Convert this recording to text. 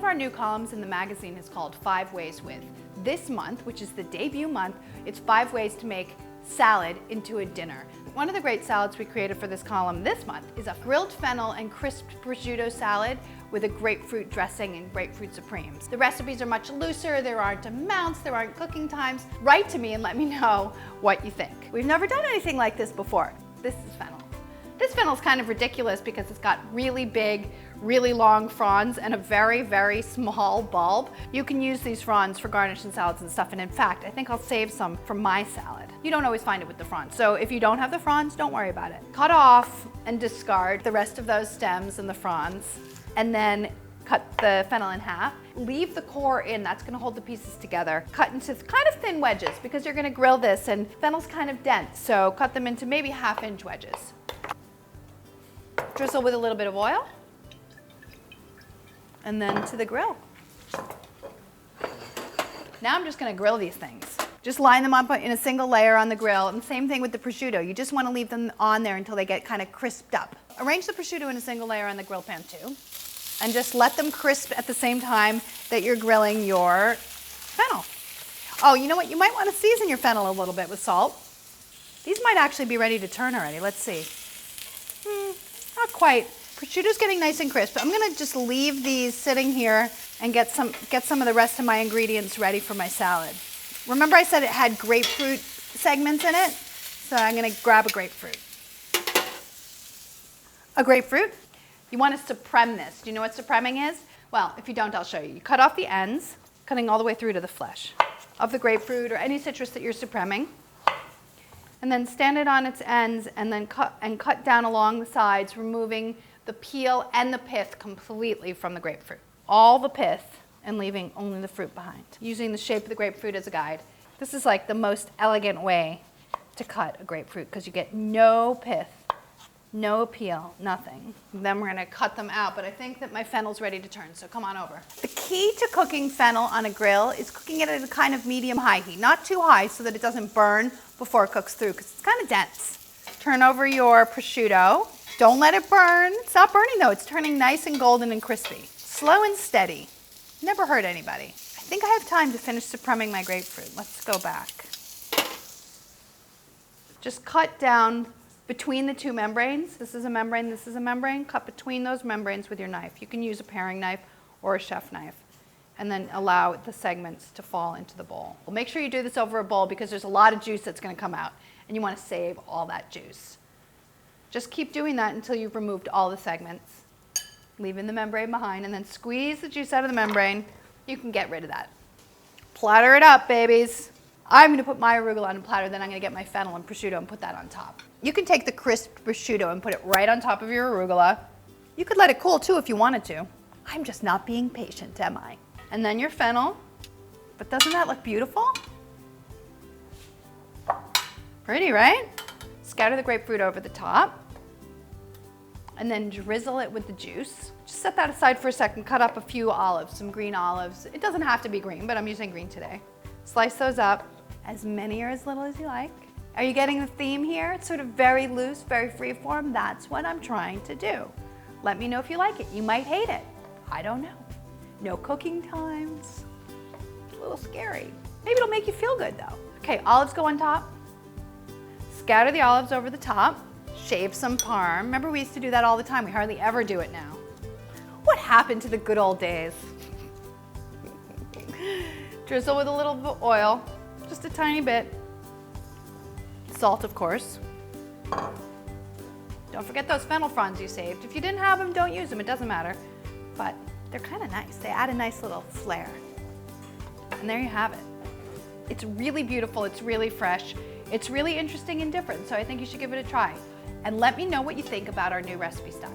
our new columns in the magazine is called 5 Ways With. This month, which is the debut month, it's 5 ways to make salad into a dinner. One of the great salads we created for this column this month is a grilled fennel and crisped prosciutto salad with a grapefruit dressing and grapefruit supremes. The recipes are much looser, there aren't amounts, there aren't cooking times. Write to me and let me know what you think. We've never done anything like this before. This is fennel. This fennel's kind of ridiculous because it's got really big, really long fronds and a very, very small bulb. You can use these fronds for garnishing salads and stuff, and in fact, I think I'll save some for my salad. You don't always find it with the fronds, so if you don't have the fronds, don't worry about it. Cut off and discard the rest of those stems and the fronds, and then cut the fennel in half. Leave the core in, that's gonna hold the pieces together. Cut into kind of thin wedges because you're gonna grill this and fennel's kind of dense, so cut them into maybe 1/2-inch wedges. Drizzle with a little bit of oil, and then to the grill. Now I'm just gonna grill these things. Just line them up in a single layer on the grill, and same thing with the prosciutto. You just wanna leave them on there until they get kind of crisped up. Arrange the prosciutto in a single layer on the grill pan too, and just let them crisp at the same time that you're grilling your fennel. Oh, you know what? You might wanna season your fennel a little bit with salt. These might actually be ready to turn already. Let's see. Not quite. Prosciutto's getting nice and crisp. I'm gonna just leave these sitting here and get some of the rest of my ingredients ready for my salad. Remember I said it had grapefruit segments in it? So I'm gonna grab a grapefruit. A grapefruit, you wanna supreme this. Do you know what supreming is? Well, if you don't, I'll show you. You cut off the ends, cutting all the way through to the flesh of the grapefruit or any citrus that you're supreming. And then stand it on its ends and then cut down along the sides, removing the peel and the pith completely from the grapefruit. All the pith and leaving only the fruit behind. Using the shape of the grapefruit as a guide. This is like the most elegant way to cut a grapefruit because you get no pith, no peel, nothing. Then we're gonna cut them out, but I think that my fennel's ready to turn, so come on over. The key to cooking fennel on a grill is cooking it at a kind of medium-high heat. Not too high so that it doesn't burn before it cooks through, because it's kind of dense. Turn over your prosciutto. Don't let it burn. It's not burning though, it's turning nice and golden and crispy. Slow and steady. Never hurt anybody. I think I have time to finish supreming my grapefruit. Let's go back. Just cut down between the two membranes. This is a membrane, this is a membrane. Cut between those membranes with your knife. You can use a paring knife or a chef knife. And then allow the segments to fall into the bowl. Well, make sure you do this over a bowl because there's a lot of juice that's gonna come out and you wanna save all that juice. Just keep doing that until you've removed all the segments, leaving the membrane behind, and then squeeze the juice out of the membrane. You can get rid of that. Platter it up, babies. I'm gonna put my arugula on a platter, then I'm gonna get my fennel and prosciutto and put that on top. You can take the crisp prosciutto and put it right on top of your arugula. You could let it cool too if you wanted to. I'm just not being patient, am I? And then your fennel, but doesn't that look beautiful? Pretty, right? Scatter the grapefruit over the top, and then drizzle it with the juice. Just set that aside for a second, cut up a few olives, some green olives. It doesn't have to be green, but I'm using green today. Slice those up, as many or as little as you like. Are you getting the theme here? It's sort of very loose, very freeform. That's what I'm trying to do. Let me know if you like it. You might hate it. I don't know. No cooking times. A little scary. Maybe it'll make you feel good though. Okay, olives go on top. Scatter the olives over the top. Shave some parm. Remember we used to do that all the time. We hardly ever do it now. What happened to the good old days? Drizzle with a little bit of oil, just a tiny bit. Salt, of course. Don't forget those fennel fronds you saved. If you didn't have them, don't use them, it doesn't matter. But they're kind of nice. They add a nice little flair. And there you have it. It's really beautiful, it's really fresh, it's really interesting and different, so I think you should give it a try. And let me know what you think about our new recipe style.